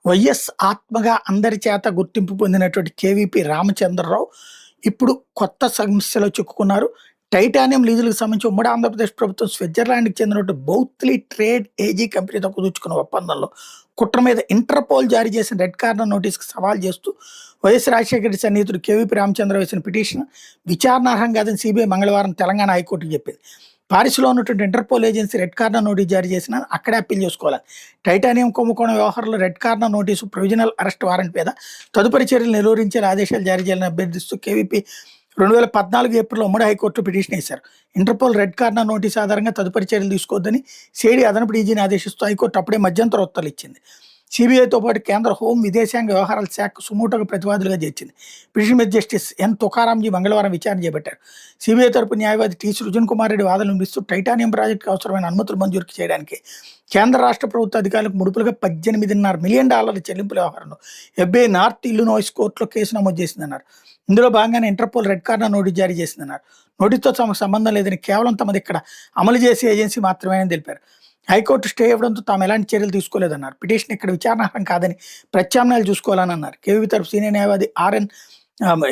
YS ఆత్మగా అందరి చేత గుర్తింపు పొందినటువంటి కేవీపీ రామచంద్రరావు ఇప్పుడు కొత్త సమస్యలో చిక్కుకున్నారు. టైటానియం లీజులకు సంబంధించి ఉమ్మడి ఆంధ్రప్రదేశ్ ప్రభుత్వం స్విట్జర్లాండ్‌కి చెందినటువంటి బౌత్లీ ట్రేడ్ ఏజీ కంపెనీతో కుదుర్చుకున్న ఒప్పందంలో కుట్ర మీద ఇంటర్‌పోల్ జారీ చేసిన రెడ్ కార్నర్ నోటీస్‌కి సవాల్ చేస్తూ వైఎస్ రాజశేఖర రెడ్డి సన్నిహితుడు కేవీపీ రామచంద్రరావు వేసిన పిటిషన్ విచారణార్హం కాదని సీబీఐ మంగళవారం తెలంగాణ హైకోర్టుకు చెప్పింది. పారిస్‌లో ఉన్నటువంటి interpole agency red corner notice జారీ చేసినా అక్కడే అప్పీల్ చేసుకోవాలి. టైటానియం కుంభకోణం వ్యవహారంలో red corner notice, provisional arrest warrant మీద తదుపరి చర్యలు నిలువరించేలా ఆదేశాలు జారీ చేయాలని అభ్యర్థిస్తూ కేవీపీ 2014 ఏప్రిల్లో ఉమ్మడి హైకోర్టు పిటిషన్ వేశారు. ఇంటర్‌పోల్ రెడ్ కార్నర్ నోటీసు ఆధారంగా తదుపరి చర్యలు తీసుకోవద్దని సిఐడి అదనపు డీజీని ఆదేశిస్తూ హైకోర్టు అప్పుడే మధ్యంతర ఉత్తర్వులు ఇచ్చింది. సిబిఐతో పాటు కేంద్ర హోం, విదేశాంగ వ్యవహారాల శాఖ సుమోటోగా ప్రతివాదులుగా చేర్చింది. పిటిషన్ మీద జస్టిస్ ఎన్ తుకారాంజీ మంగళవారం విచారణ చేపట్టారు. సిబిఐ తరపు న్యాయవాది టి సృజన్ కుమార్ రెడ్డి వాదనలు వినిపిస్తూ టైటానియం ప్రాజెక్టుకు అవసరమైన అనుమతులు మంజూరు చేయడానికి కేంద్ర రాష్ట్ర ప్రభుత్వ అధికారులకు ముడుపులుగా $18.5 మిలియన్ చెల్లింపుల వ్యవహారంలో ఎఫ్బిఐ నార్త్ ఇల్లినాయిస్ కోర్టులో కేసు నమోదు చేసిందన్నారు. ఇందులో భాగంగానే ఇంటర్‌పోల్ రెడ్ కార్నర్ నోటీస్ జారీ చేసిందన్నారు. నోటీస్తో తమకు సంబంధం లేదని, కేవలం తమది ఇక్కడ అమలు చేసే ఏజెన్సీ మాత్రమేనని తెలిపారు. హైకోర్టు స్టే ఇవ్వడంతో తాము ఎలాంటి చర్యలు తీసుకోలేదన్నారు. పిటిషన్ ఇక్కడ విచారణార్హం కాదని ప్రత్యామ్నాయాలు చూసుకోవాలని అన్నారు. కేవీ తరపు సీనియర్ న్యాయవాది ఆర్ఎన్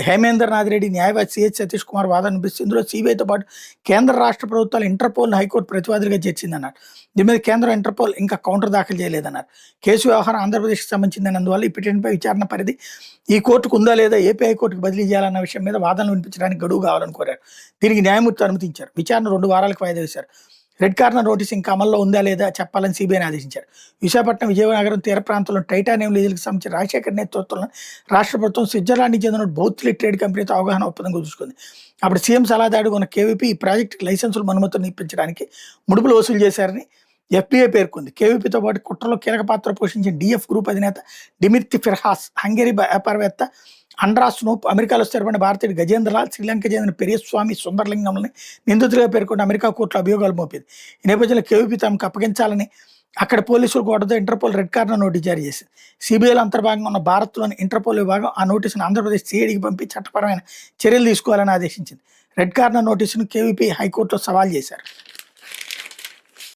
హేమేంద్రనాథ్ రెడ్డి, న్యాయవాది సిహెచ్ సతీష్ కుమార్ వాదన వినిపిస్తూ ఇందులో సిబిఐతో పాటు కేంద్ర రాష్ట్ర ప్రభుత్వాలు ఇంటర్‌పోల్ను హైకోర్టు ప్రతివాదులుగా చేర్చిందన్నారు. దీని మీద కేంద్రం ఇంటర్‌పోల్ ఇంకా కౌంటర్ దాఖలు చేయలేదన్నారు. కేసు వ్యవహారం ఆంధ్రప్రదేశ్కి సంబంధించినందువల్ల ఈ పిటిషన్పై విచారణ పరిధి ఈ కోర్టుకు ఉందా లేదా, ఏపీ హైకోర్టుకు బదిలీ చేయాలన్న విషయం మీద వాదనలు వినిపించడానికి గడువు కావాలని కోరారు. దీనికి న్యాయమూర్తి అనుమతించారు. విచారణ 2 వారాలకు వాయిదా వేశారు. రెడ్ కార్నర్ నోటీస్ ఇంకా అమల్లో ఉందా లేదా చెప్పాలని సిబిఐని ఆదేశించారు. విశాఖపట్నం, విజయనగరం తీర ప్రాంతంలో టైటానియం లీజులకు సంబంధించి రాజశేఖర్ నేతృత్వంలో రాష్ట్ర ప్రభుత్వం స్విట్జర్లాండ్‌కి చెందిన బౌత్లీ ట్రేడ్ కంపెనీతో అవగాహన ఒప్పందం కుదుర్చుకుంది. అప్పుడు సీఎం సలహాదారుగా ఉన్న కేవీపీ ఈ ప్రాజెక్టుకి లైసెన్సులు, అనుమతులను ఇప్పించడానికి ముడుపులు వసూలు చేశారని ఎఫ్బిఐ పేర్కొంది. కేవీపీతో పాటు కుట్రలో కీలక పాత్ర పోషించిన డిఎఫ్ గ్రూప్ అధినేత డిమిత్రి ఫిర్హాస్, హంగరీ వ్యాపారవేత్త అండ్రాస్ స్నోప్, అమెరికాలో స్థిరపడిన భారతీయుడు గజేంద్రలాల్, శ్రీలంక చెందిన పెరియస్వామి సుందరలింగంని నిందితులుగా పేర్కొన్న అమెరికా కోర్టులో అభియోగాలు మోపింది. ఈ నేపథ్యంలో కేవీపీ తమకు అప్పగించాలని అక్కడ పోలీసులు కోరడంతో ఇంటర్‌పోల్ రెడ్ కార్నర్ నోటీస్ జారీ చేసింది. సిబిఐలో అంతర్భాగంగా ఉన్న భారత్లోని ఇంటర్‌పోల్ విభాగం ఆ నోటీసును ఆంధ్రప్రదేశ్ సిఐడికి పంపి చట్టపరమైన చర్యలు తీసుకోవాలని ఆదేశించింది. రెడ్ కార్నర్ నోటీసును కేవీపీ హైకోర్టులో సవాల్ చేశారు.